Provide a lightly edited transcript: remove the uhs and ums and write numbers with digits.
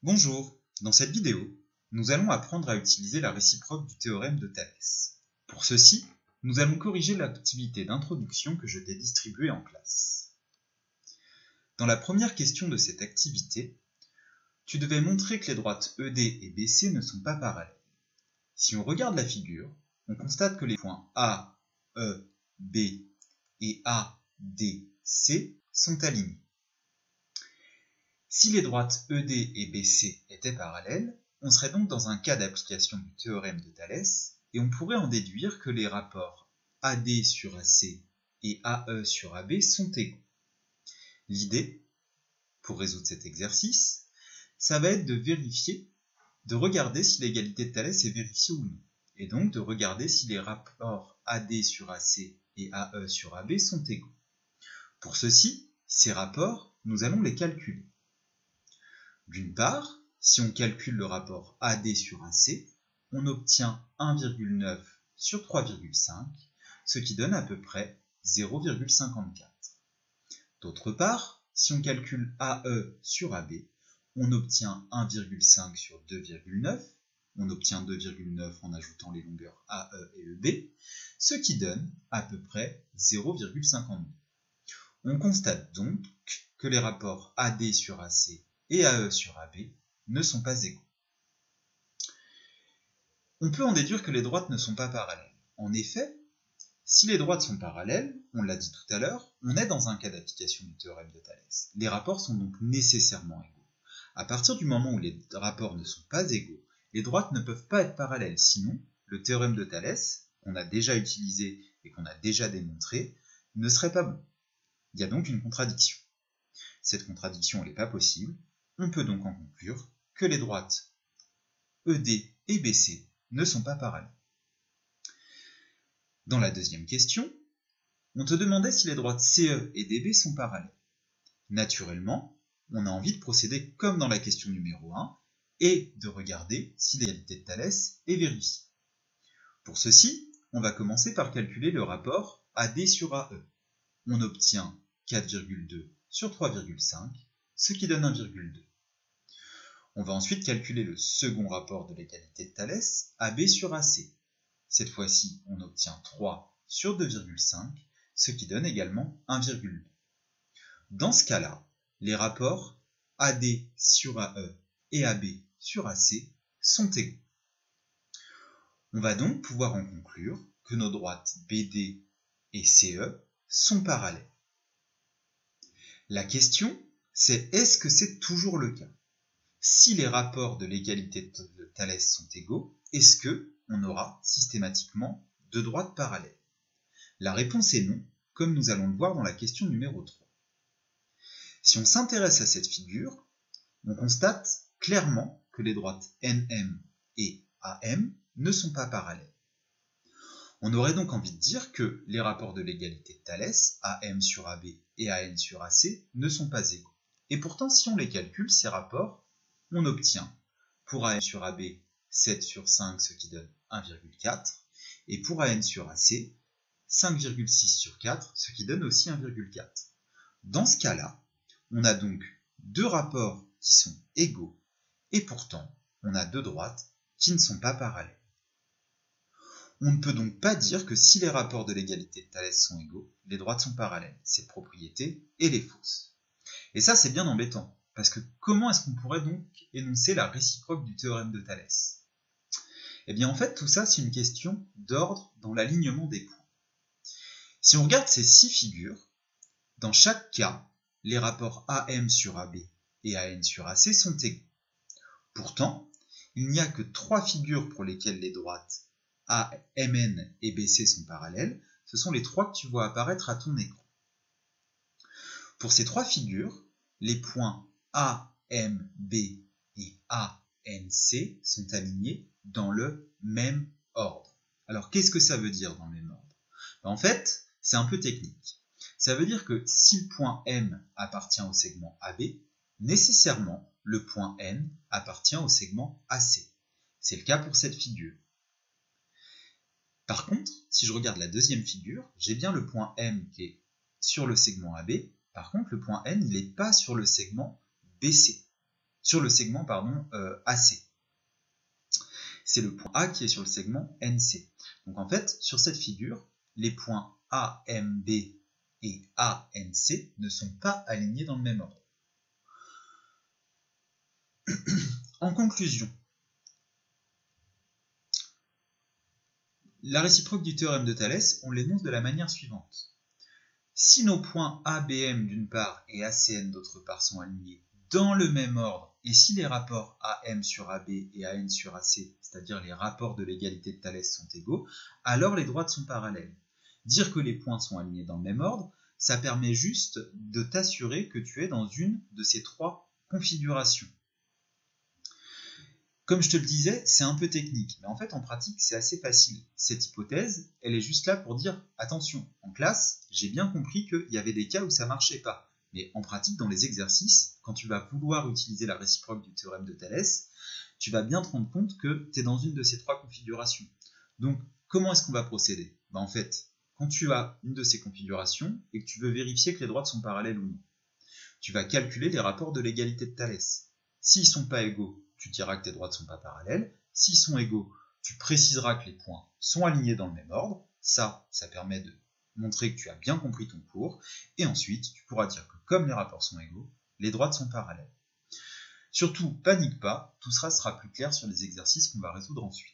Bonjour, dans cette vidéo, nous allons apprendre à utiliser la réciproque du théorème de Thalès. Pour ceci, nous allons corriger l'activité d'introduction que je t'ai distribuée en classe. Dans la première question de cette activité, tu devais montrer que les droites ED et BC ne sont pas parallèles. Si on regarde la figure, on constate que les points A, E, B et A, D, C sont alignés. Si les droites ED et BC étaient parallèles, on serait donc dans un cas d'application du théorème de Thalès, et on pourrait en déduire que les rapports AD sur AC et AE sur AB sont égaux. L'idée, pour résoudre cet exercice, ça va être de regarder si l'égalité de Thalès est vérifiée ou non, et donc de regarder si les rapports AD sur AC et AE sur AB sont égaux. Pour ceci, ces rapports, nous allons les calculer. D'une part, si on calcule le rapport AD sur AC, on obtient 1,9 sur 3,5, ce qui donne à peu près 0,54. D'autre part, si on calcule AE sur AB, on obtient 1,5 sur 2,9, on obtient 2,9 en ajoutant les longueurs AE et EB, ce qui donne à peu près 0,52. On constate donc que les rapports AD sur AC et AE sur AB ne sont pas égaux. On peut en déduire que les droites ne sont pas parallèles. En effet, si les droites sont parallèles, on l'a dit tout à l'heure, on est dans un cas d'application du théorème de Thalès. Les rapports sont donc nécessairement égaux. À partir du moment où les rapports ne sont pas égaux, les droites ne peuvent pas être parallèles, sinon le théorème de Thalès, qu'on a déjà utilisé et qu'on a déjà démontré, ne serait pas bon. Il y a donc une contradiction. Cette contradiction n'est pas possible. On peut donc en conclure que les droites ED et BC ne sont pas parallèles. Dans la deuxième question, on te demandait si les droites CE et DB sont parallèles. Naturellement, on a envie de procéder comme dans la question numéro 1 et de regarder si l'égalité de Thalès est vérifiée. Pour ceci, on va commencer par calculer le rapport AD sur AE. On obtient 4,2 sur 3,5, ce qui donne 1,2. On va ensuite calculer le second rapport de l'égalité de Thalès, AB sur AC. Cette fois-ci, on obtient 3 sur 2,5, ce qui donne également 1,2. Dans ce cas-là, les rapports AD sur AE et AB sur AC sont égaux. On va donc pouvoir en conclure que nos droites BD et CE sont parallèles. La question, c'est est-ce que c'est toujours le cas? Si les rapports de l'égalité de Thalès sont égaux, est-ce qu'on aura systématiquement deux droites parallèles? La réponse est non, comme nous allons le voir dans la question numéro 3. Si on s'intéresse à cette figure, on constate clairement que les droites NM et AM ne sont pas parallèles. On aurait donc envie de dire que les rapports de l'égalité de Thalès, AM sur AB et AN sur AC, ne sont pas égaux. Et pourtant, si on les calcule, ces rapports, on obtient pour AN sur AB 7 sur 5, ce qui donne 1,4, et pour AN sur AC 5,6 sur 4, ce qui donne aussi 1,4. Dans ce cas-là, on a donc deux rapports qui sont égaux, et pourtant, on a deux droites qui ne sont pas parallèles. On ne peut donc pas dire que si les rapports de l'égalité de Thalès sont égaux, les droites sont parallèles. Cette propriété, elle est fausse. Et ça, c'est bien embêtant. Parce que comment est-ce qu'on pourrait donc énoncer la réciproque du théorème de Thalès? Eh bien en fait tout ça c'est une question d'ordre dans l'alignement des points. Si on regarde ces 6 figures, dans chaque cas, les rapports AM sur AB et AN sur AC sont égaux. Pourtant, il n'y a que 3 figures pour lesquelles les droites AMN et BC sont parallèles. Ce sont les 3 que tu vois apparaître à ton écran. Pour ces 3 figures, les points A, M, B et A, N, C sont alignés dans le même ordre. Alors, qu'est-ce que ça veut dire dans le même ordre? En fait, c'est un peu technique. Ça veut dire que si le point M appartient au segment AB, nécessairement, le point N appartient au segment AC. C'est le cas pour cette figure. Par contre, si je regarde la deuxième figure, j'ai bien le point M qui est sur le segment AB. Par contre, le point N, il n'est pas sur le segment BC. sur le segment AC. C'est le point A qui est sur le segment NC. Donc en fait, sur cette figure, les points AMB et ANC ne sont pas alignés dans le même ordre. En conclusion, la réciproque du théorème de Thalès, on l'énonce de la manière suivante. Si nos points ABM d'une part et ACN d'autre part sont alignés dans le même ordre, et si les rapports AM sur AB et AN sur AC, c'est-à-dire les rapports de l'égalité de Thalès, sont égaux, alors les droites sont parallèles. Dire que les points sont alignés dans le même ordre, ça permet juste de t'assurer que tu es dans une de ces trois configurations. Comme je te le disais, c'est un peu technique, mais en fait en pratique c'est assez facile. Cette hypothèse, elle est juste là pour dire attention, en classe, j'ai bien compris qu'il y avait des cas où ça marchait pas. Mais en pratique, dans les exercices, quand tu vas vouloir utiliser la réciproque du théorème de Thalès, tu vas bien te rendre compte que tu es dans une de ces trois configurations. Donc, comment est-ce qu'on va procéder? En fait, quand tu as une de ces configurations et que tu veux vérifier que les droites sont parallèles ou non, tu vas calculer les rapports de l'égalité de Thalès. S'ils ne sont pas égaux, tu diras que tes droites ne sont pas parallèles. S'ils sont égaux, tu préciseras que les points sont alignés dans le même ordre. Ça permet de montrer que tu as bien compris ton cours. Et ensuite, tu pourras dire que comme les rapports sont égaux, les droites sont parallèles. Surtout, panique pas, tout sera plus clair sur les exercices qu'on va résoudre ensuite.